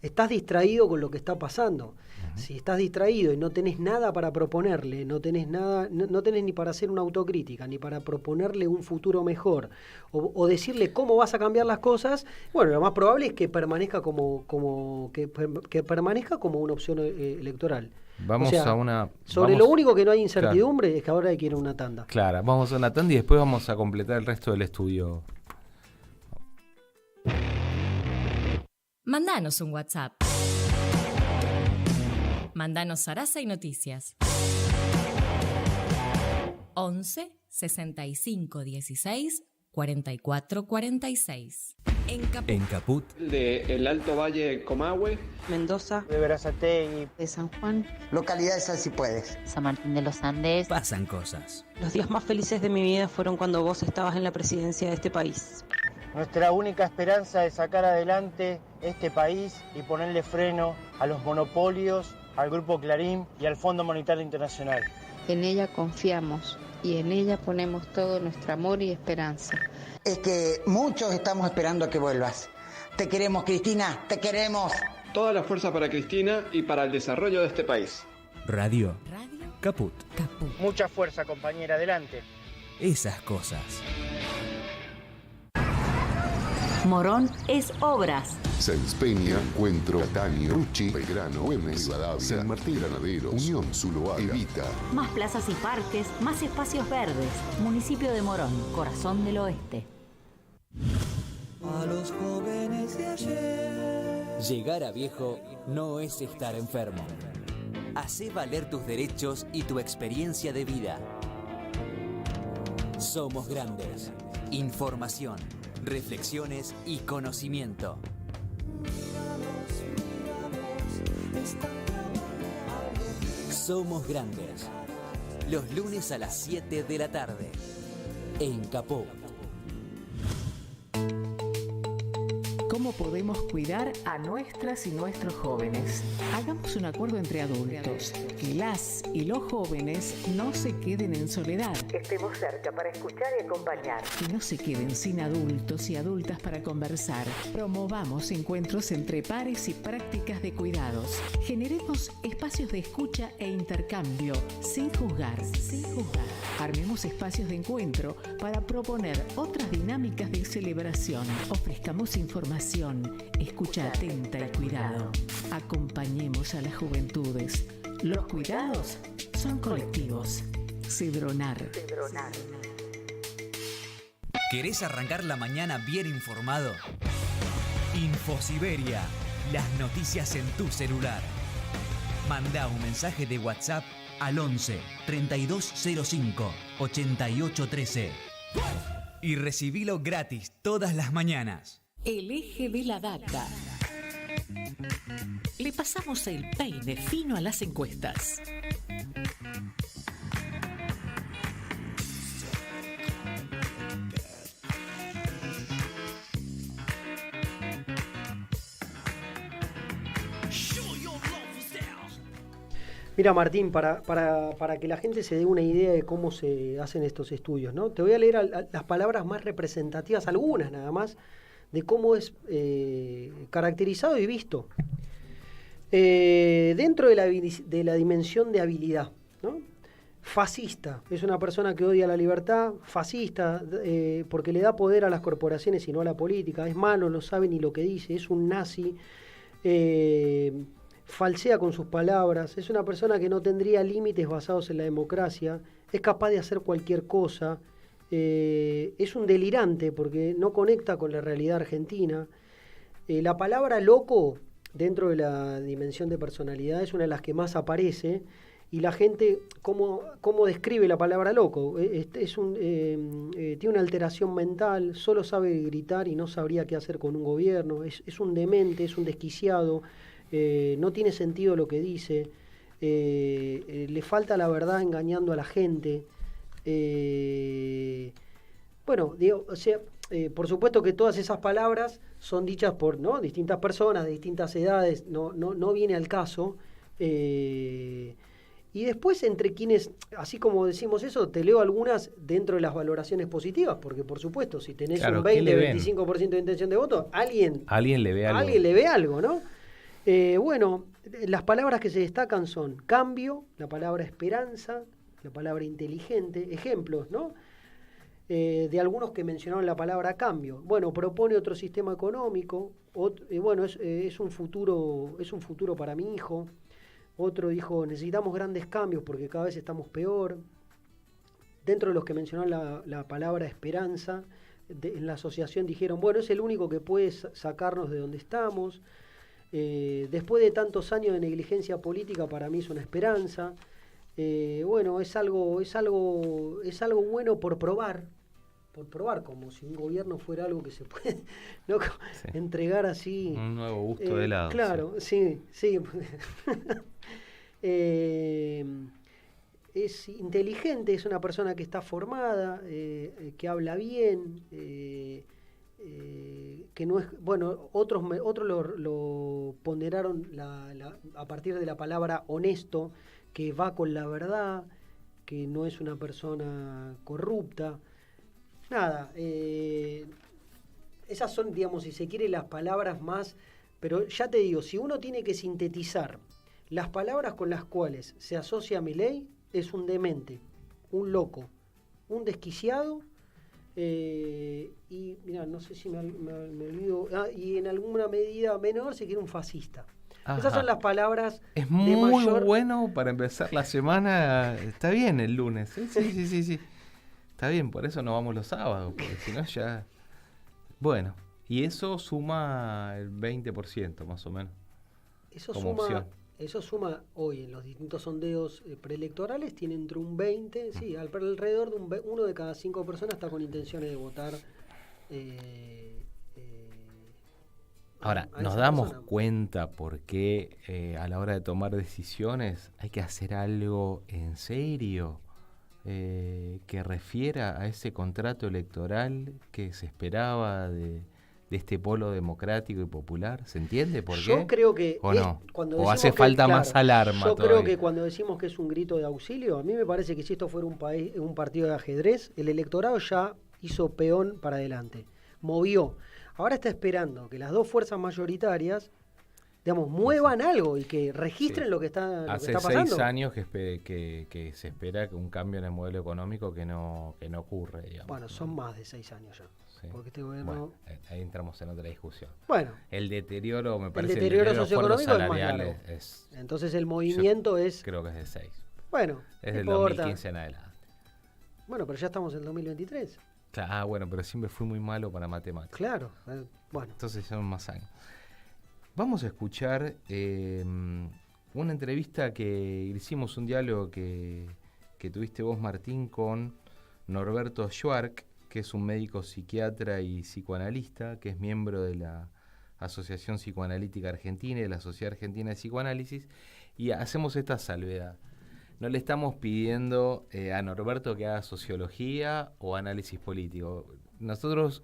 estás distraído con lo que está pasando. Si estás distraído y no tenés nada para proponerle, no tenés ni para hacer una autocrítica, ni para proponerle un futuro mejor, o decirle cómo vas a cambiar las cosas, bueno, lo más probable es que permanezca como una opción electoral. Vamos a una... Lo único que no hay incertidumbre es que ahora hay que ir a una tanda. Claro, vamos a una tanda y después vamos a completar el resto del estudio. Mandanos un WhatsApp. Mandanos Sarasa y Noticias. 11 65 16 44 46. En Caput. De el Alto Valle Comahue. Mendoza. De Berazategui. De San Juan. Localidades así puedes. San Martín de los Andes. Pasan cosas. Los días más felices de mi vida fueron cuando vos estabas en la presidencia de este país. Nuestra única esperanza es sacar adelante este país y ponerle freno a los monopolios, al Grupo Clarín y al Fondo Monetario Internacional. En ella confiamos y en ella ponemos todo nuestro amor y esperanza. Es que muchos estamos esperando a que vuelvas. Te queremos, Cristina, te queremos. Toda la fuerza para Cristina y para el desarrollo de este país. Radio Caput. Mucha fuerza, compañera, adelante. Esas cosas. Morón es Obras. Sáenz Peña, Encuentro, Catania, Ruchi, Belgrano, Güemes, Rivadavia, San Martín, Granaderos, Unión, Zuloaga, Evita. Más plazas y parques, más espacios verdes. Municipio de Morón, corazón del oeste. A los jóvenes de ayer. Llegar a viejo no es estar enfermo. Hacé valer tus derechos y tu experiencia de vida. Somos grandes. Información, reflexiones y conocimiento. Somos grandes. Los lunes a las 7 de la tarde. En Capó. ¿Cómo podemos cuidar a nuestras y nuestros jóvenes? Hagamos un acuerdo entre adultos, que las y los jóvenes no se queden en soledad. Estemos cerca para escuchar y acompañar. Que no se queden sin adultos y adultas para conversar. Promovamos encuentros entre pares y prácticas de cuidados. Generemos espacios de escucha e intercambio, sin juzgar. Armemos espacios de encuentro para proponer otras dinámicas de celebración. Ofrezcamos información, escucha atenta y cuidado. Acompañemos a las juventudes. Los cuidados son colectivos. Cedronar. ¿Querés arrancar la mañana bien informado? InfoSiberia, las noticias en tu celular. Mandá un mensaje de WhatsApp al 11 3205 8813 y recibilo gratis todas las mañanas. El eje de la data. Le pasamos el peine fino a las encuestas. Mira, Martín, para que la gente se dé una idea de cómo se hacen estos estudios, ¿no? Te voy a leer las palabras más representativas, algunas nada más, de cómo es caracterizado y visto. Dentro de la dimensión de habilidad, ¿no? Fascista, es una persona que odia la libertad, fascista, porque le da poder a las corporaciones y no a la política, es malo, no sabe ni lo que dice, es un nazi, falsea con sus palabras, es una persona que no tendría límites basados en la democracia, es capaz de hacer cualquier cosa, es un delirante porque no conecta con la realidad argentina. La palabra loco dentro de la dimensión de personalidad es una de las que más aparece, y la gente, ¿cómo describe la palabra loco? Tiene una alteración mental, solo sabe gritar y no sabría qué hacer con un gobierno, es un demente, es un desquiciado, no tiene sentido lo que dice, le falta la verdad engañando a la gente. Por supuesto que todas esas palabras son dichas por, ¿no?, distintas personas de distintas edades, no viene al caso. Y después, entre quienes, así como decimos eso, te leo algunas dentro de las valoraciones positivas, porque por supuesto, si tenés un 20-25% de intención de voto, alguien le ve algo, ¿no? Las palabras que se destacan son cambio, la palabra esperanza, la palabra inteligente, ejemplos, ¿no? De algunos que mencionaron la palabra cambio. Bueno, propone otro sistema económico, es un futuro para mi hijo. Otro dijo, necesitamos grandes cambios porque cada vez estamos peor. Dentro de los que mencionaron la palabra esperanza, en la asociación dijeron, bueno, es el único que puede sacarnos de donde estamos. Después de tantos años de negligencia política, para mí es una esperanza. Es algo bueno por probar, como si un gobierno fuera algo que se puede, ¿no?, entregar así. Un nuevo gusto de helado. Claro, sí. Es inteligente, es una persona que está formada, que habla bien, que no es, bueno, otros lo ponderaron a partir de la palabra honesto, que va con la verdad, que no es una persona corrupta. Nada, esas son, digamos, si se quiere, las palabras más, pero ya te digo, si uno tiene que sintetizar las palabras con las cuales se asocia a Milei, es un demente, un loco, un desquiciado, y mira, no sé si me olvido, y en alguna medida menor, si quiere, un fascista. Ajá. Esas son las palabras. Es muy bueno para empezar la semana. Está bien el lunes. Sí. Está bien, por eso no vamos los sábados, porque si no ya... Bueno, y eso suma el 20% más o menos. Eso suma hoy en los distintos sondeos preelectorales, tiene entre un 20, sí, alrededor de uno de cada 5 personas está con intenciones de votar. Ahora, ¿nos damos cuenta por qué a la hora de tomar decisiones hay que hacer algo en serio que refiera a ese contrato electoral que se esperaba de este polo democrático y popular? ¿Se entiende por qué? Yo creo que... ¿O no? ¿O hace falta más alarma Yo todavía? creo que cuando decimos que es un grito de auxilio, a mí me parece que si esto fuera un partido de ajedrez, el electorado ya hizo peón para adelante, movió. Ahora está esperando que las dos fuerzas mayoritarias, digamos, muevan algo y que registren lo que está pasando. Hace 6 años que se espera un cambio en el modelo económico que no ocurre, digamos. Bueno, son más de 6 años ya. porque este gobierno... Bueno, ahí entramos en otra discusión. Bueno. El deterioro, me parece, el deterioro socioeconómico es más largo. Entonces el movimiento es... Creo que es de 6. Bueno, es del 2015 en adelante. Bueno, pero ya estamos en el 2023. Bueno, pero siempre fui muy malo para matemáticas. Claro, bueno. Entonces son más años. Vamos a escuchar una entrevista que hicimos, un diálogo que tuviste vos, Martín, con Norberto Schwark, que es un médico psiquiatra y psicoanalista, que es miembro de la Asociación Psicoanalítica Argentina y de la Sociedad Argentina de Psicoanálisis, y hacemos esta salvedad. No le estamos pidiendo a Norberto que haga sociología o análisis político. Nosotros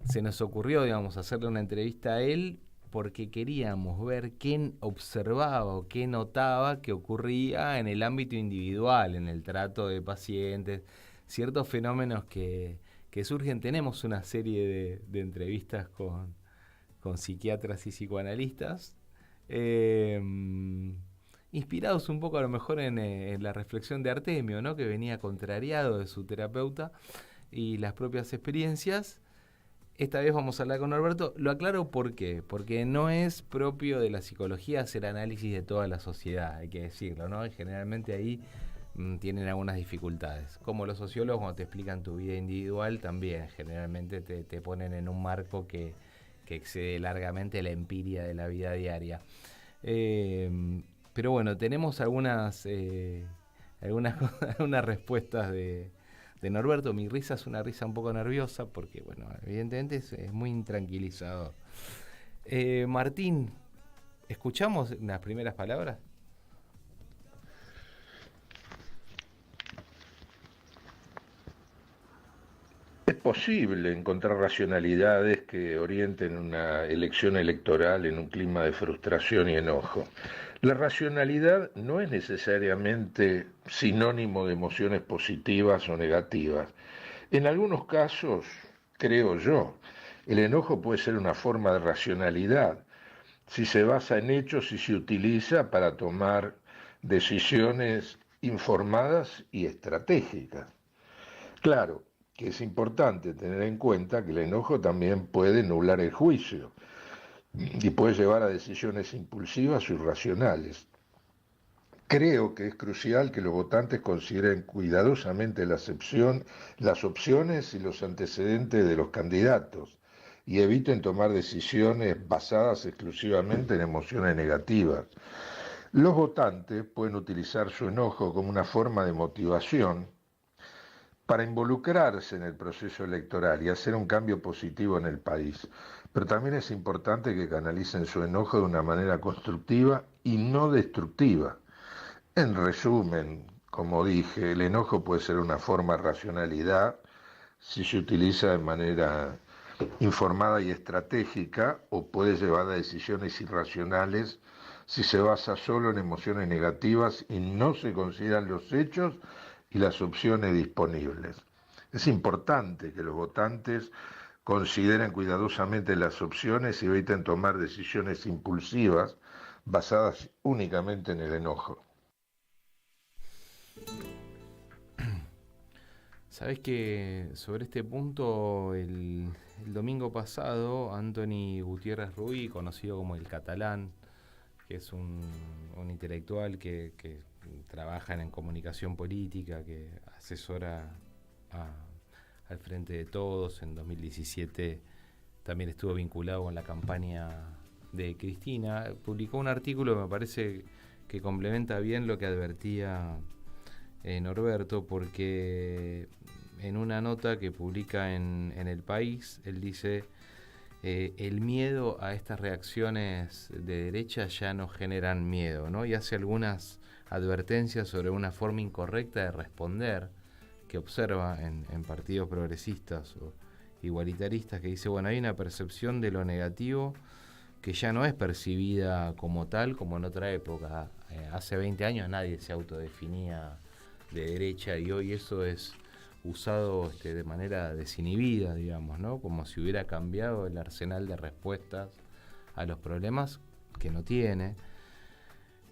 se nos ocurrió, digamos, hacerle una entrevista a él porque queríamos ver qué observaba o qué notaba que ocurría en el ámbito individual, en el trato de pacientes, ciertos fenómenos que surgen. Tenemos una serie de entrevistas con psiquiatras y psicoanalistas, inspirados un poco a lo mejor en la reflexión de Artemio, ¿no?, que venía contrariado de su terapeuta y las propias experiencias. Esta vez vamos a hablar con Norberto. Lo aclaro ¿por qué? Porque no es propio de la psicología hacer análisis de toda la sociedad, hay que decirlo, ¿no? Y generalmente ahí tienen algunas dificultades. Como los sociólogos, cuando te explican tu vida individual, también generalmente te ponen en un marco que excede largamente la empiria de la vida diaria. Pero bueno, tenemos algunas respuestas de Norberto. Mi risa es una risa un poco nerviosa porque, bueno, evidentemente es muy intranquilizador. Martín, ¿escuchamos las primeras palabras? Es posible encontrar racionalidades que orienten una elección electoral en un clima de frustración y enojo. La racionalidad no es necesariamente sinónimo de emociones positivas o negativas. En algunos casos, creo yo, el enojo puede ser una forma de racionalidad, si se basa en hechos y se utiliza para tomar decisiones informadas y estratégicas. Claro que es importante tener en cuenta que el enojo también puede nublar el juicio y puede llevar a decisiones impulsivas o irracionales. Creo que es crucial que los votantes consideren cuidadosamente las opciones y los antecedentes de los candidatos y eviten tomar decisiones basadas exclusivamente en emociones negativas. Los votantes pueden utilizar su enojo como una forma de motivación para involucrarse en el proceso electoral y hacer un cambio positivo en el país. Pero también es importante que canalicen su enojo de una manera constructiva y no destructiva. En resumen, como dije, el enojo puede ser una forma de racionalidad si se utiliza de manera informada y estratégica, o puede llevar a decisiones irracionales si se basa solo en emociones negativas y no se consideran los hechos y las opciones disponibles. Es importante que los votantes consideren cuidadosamente las opciones y eviten tomar decisiones impulsivas basadas únicamente en el enojo. Sabés que sobre este punto el domingo pasado Antoni Gutiérrez Rubí, conocido como el Catalán, que es un intelectual que trabaja en comunicación política, que asesora al Frente de Todos, en 2017 también estuvo vinculado con la campaña de Cristina, publicó un artículo que me parece que complementa bien lo que advertía Norberto, porque en una nota que publica en El País, él dice: el miedo a estas reacciones de derecha ya no generan miedo, ¿no? Y hace algunas advertencias sobre una forma incorrecta de responder que observa en partidos progresistas o igualitaristas, que dice, bueno, hay una percepción de lo negativo que ya no es percibida como tal como en otra época. Hace 20 años nadie se autodefinía de derecha y hoy eso es usado de manera desinhibida, digamos, ¿no? Como si hubiera cambiado el arsenal de respuestas a los problemas, que no tiene.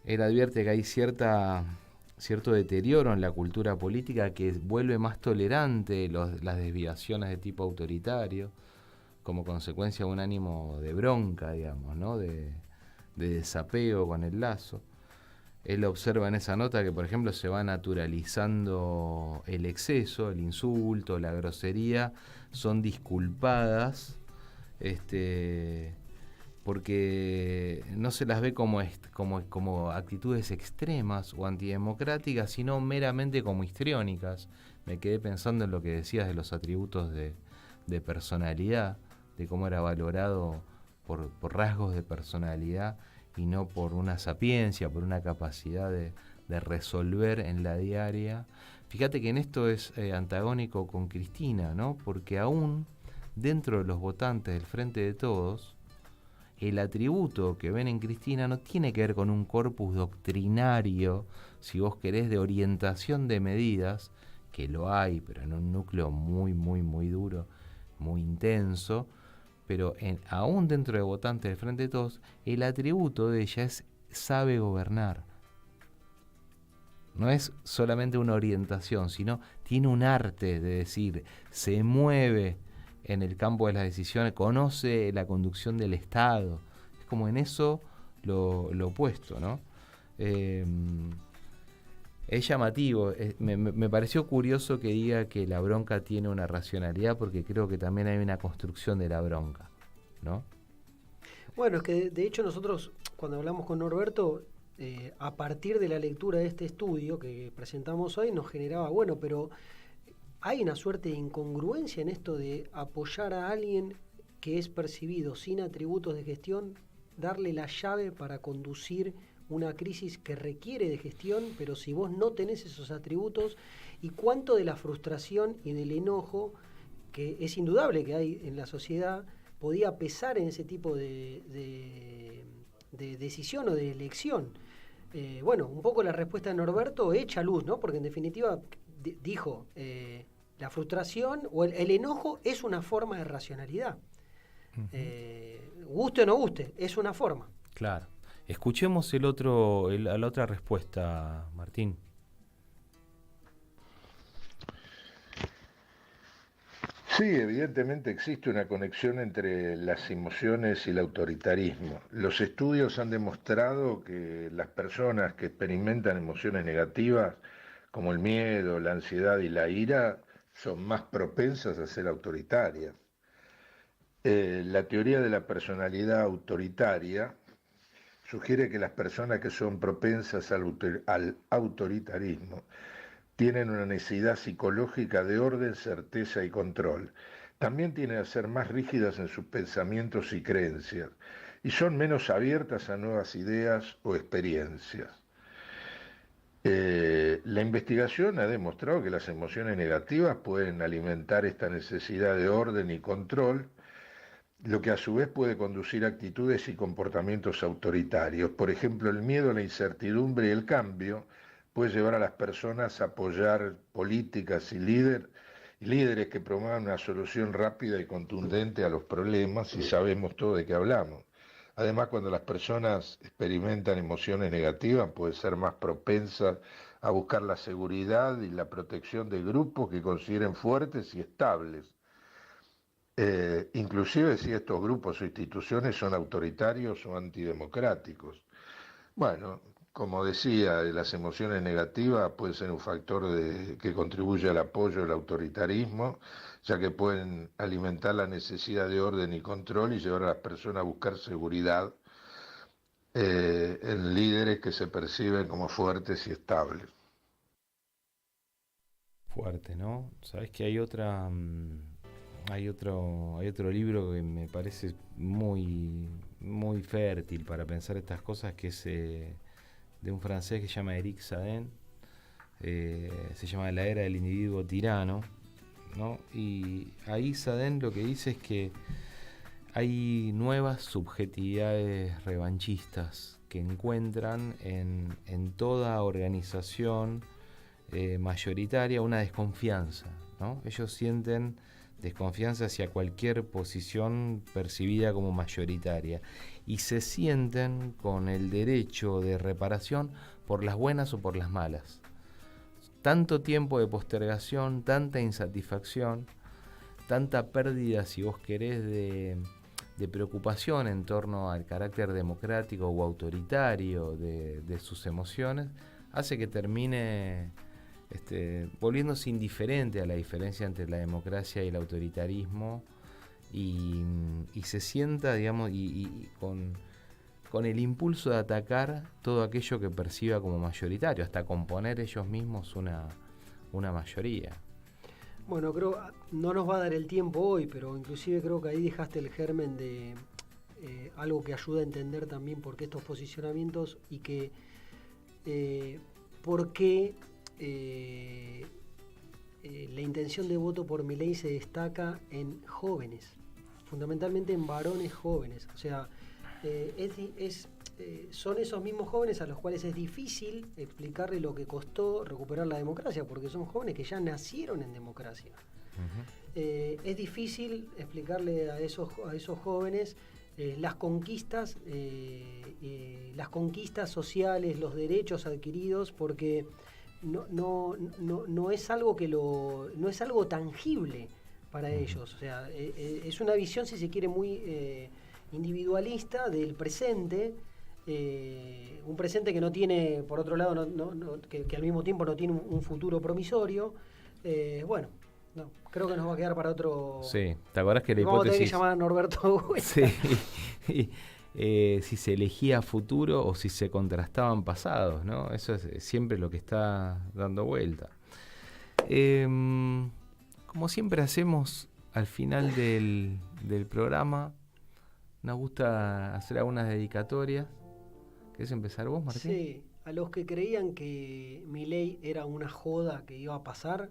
Él advierte que hay cierta cierto deterioro en la cultura política que vuelve más tolerante las desviaciones de tipo autoritario, como consecuencia de un ánimo de bronca, digamos, ¿no? de desapego con el lazo. Él observa en esa nota que, por ejemplo, se va naturalizando el exceso, el insulto, la grosería, son disculpadas, porque no se las ve como actitudes extremas o antidemocráticas, sino meramente como histriónicas. Me quedé pensando en lo que decías de los atributos de personalidad, de cómo era valorado por rasgos de personalidad y no por una sapiencia, por una capacidad de resolver en la diaria. Fíjate que en esto es antagónico con Cristina, ¿no? Porque aún dentro de los votantes del Frente de Todos, el atributo que ven en Cristina no tiene que ver con un corpus doctrinario, si vos querés, de orientación de medidas, que lo hay, pero en un núcleo muy, muy, muy duro, muy intenso. Pero aún dentro de votantes del Frente de Todos, el atributo de ella es sabe gobernar. No es solamente una orientación, sino tiene un arte de decir, se mueve en el campo de las decisiones, conoce la conducción del Estado. Es como en eso lo opuesto, ¿no? Es llamativo, me pareció curioso que diga que la bronca tiene una racionalidad, porque creo que también hay una construcción de la bronca, ¿no? Bueno, es que de hecho nosotros, cuando hablamos con Norberto, a partir de la lectura de este estudio que presentamos hoy, nos generaba, bueno, pero hay una suerte de incongruencia en esto de apoyar a alguien que es percibido sin atributos de gestión, darle la llave para conducir una crisis que requiere de gestión, pero si vos no tenés esos atributos, y cuánto de la frustración y del enojo, que es indudable que hay en la sociedad, podía pesar en ese tipo de decisión o de elección. Bueno, un poco la respuesta de Norberto echa luz, ¿no? Porque en definitiva dijo, la frustración o el enojo es una forma de racionalidad. Guste o no guste, es una forma. Claro. Escuchemos la otra respuesta, Martín. Sí, evidentemente existe una conexión entre las emociones y el autoritarismo. Los estudios han demostrado que las personas que experimentan emociones negativas, como el miedo, la ansiedad y la ira, son más propensas a ser autoritarias. La teoría de la personalidad autoritaria sugiere que las personas que son propensas al autoritarismo tienen una necesidad psicológica de orden, certeza y control. También tienen a ser más rígidas en sus pensamientos y creencias, y son menos abiertas a nuevas ideas o experiencias. La investigación ha demostrado que las emociones negativas pueden alimentar esta necesidad de orden y control, lo que a su vez puede conducir a actitudes y comportamientos autoritarios. Por ejemplo, el miedo a la incertidumbre y el cambio puede llevar a las personas a apoyar políticas y líderes que promuevan una solución rápida y contundente a los problemas, y sabemos todo de qué hablamos. Además, cuando las personas experimentan emociones negativas, pueden ser más propensas a buscar la seguridad y la protección de grupos que consideren fuertes y estables. Inclusive si estos grupos o instituciones son autoritarios o antidemocráticos. Bueno, como decía, las emociones negativas pueden ser un factor que contribuye al apoyo del autoritarismo, ya que pueden alimentar la necesidad de orden y control y llevar a las personas a buscar seguridad en líderes que se perciben como fuertes y estables. Fuerte, ¿no? Sabes que hay otro libro que me parece muy, muy fértil para pensar estas cosas, que es de un francés que se llama Eric Sadin, se llama La era del individuo tirano, ¿no? Y ahí Sadin lo que dice es que hay nuevas subjetividades revanchistas que encuentran en toda organización mayoritaria una desconfianza, ¿no? Ellos sienten desconfianza hacia cualquier posición percibida como mayoritaria y se sienten con el derecho de reparación por las buenas o por las malas. tanto tiempo de postergación, tanta insatisfacción, tanta pérdida, si vos querés, de preocupación en torno al carácter democrático o autoritario de sus emociones, hace que termine volviéndose indiferente a la diferencia entre la democracia y el autoritarismo y se sienta, digamos, y con el impulso de atacar todo aquello que perciba como mayoritario, hasta componer ellos mismos una mayoría. Bueno, creo no nos va a dar el tiempo hoy, pero inclusive creo que ahí dejaste el germen de algo que ayuda a entender también por qué estos posicionamientos y que por qué la intención de voto por Milei se destaca en jóvenes, fundamentalmente en varones jóvenes. O sea, son esos mismos jóvenes a los cuales es difícil explicarle lo que costó recuperar la democracia, porque son jóvenes que ya nacieron en democracia. Es difícil explicarle a esos jóvenes las conquistas sociales, los derechos adquiridos, porque no es algo no es algo tangible para ellos. O sea, es una visión, si se quiere, muy individualista del presente, un presente que no tiene, por otro lado, que al mismo tiempo no tiene un futuro promisorio. Bueno, no, creo que nos va a quedar para otro. Sí, ¿te acordás que la vamos hipótesis? A tener que llamar a Norberto Huerta. Sí. Si se elegía futuro o si se contrastaban pasados, ¿no? Eso es siempre lo que está dando vuelta. Como siempre hacemos al final del programa, nos gusta hacer algunas dedicatorias. ¿Querés empezar vos, Martín? Sí, a los que creían que Milei era una joda que iba a pasar.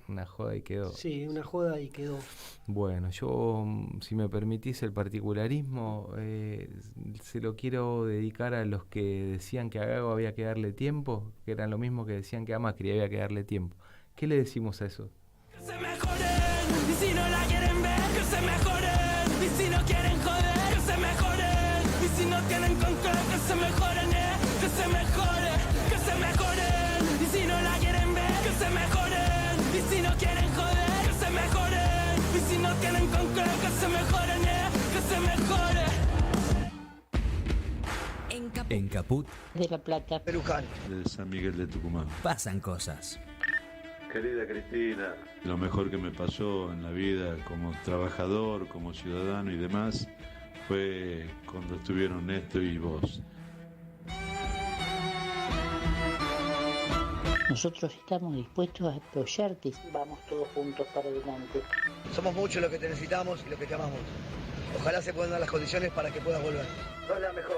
Una joda y quedó. Sí, una joda y quedó. Bueno, yo, si me permitís el particularismo, se lo quiero dedicar a los que decían que a Gago había que darle tiempo, que eran lo mismo que decían que a Macri había que darle tiempo. ¿Qué le decimos a eso? Que se mejoren, y si no la quieren ver, que se mejoren, y si no quieren joder, que se mejoren, y si no tienen con qué, que se mejoren, que se mejoren, que se mejoren, y si no la quieren ver, que se mejoren, y si no quieren joder, que se mejoren, y si no tienen con qué, que se mejoren, que se mejoren. En Caput, De La Plata, Peruján, de San Miguel de Tucumán. pasan cosas. Querida Cristina, lo mejor que me pasó en la vida como trabajador, como ciudadano y demás, fue cuando estuvieron Néstor y vos. nosotros estamos dispuestos a apoyarte. Vamos todos juntos para adelante. Somos muchos los que te necesitamos y los que te amamos. Ojalá se puedan dar las condiciones para que puedas volver. Sos la mejor.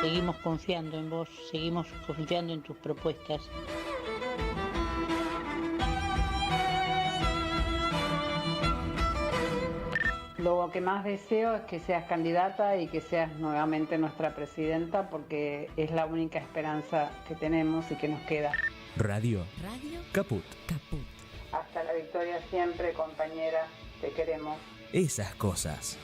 Seguimos confiando en vos, seguimos confiando en tus propuestas. Lo que más deseo es que seas candidata y que seas nuevamente nuestra presidenta, porque es la única esperanza que tenemos y que nos queda. Radio Caput. Hasta la victoria siempre, compañera. Te queremos. Esas cosas.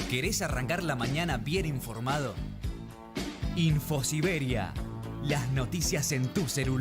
¿Querés arrancar la mañana bien informado? Infosiberia. Las noticias en tu celular.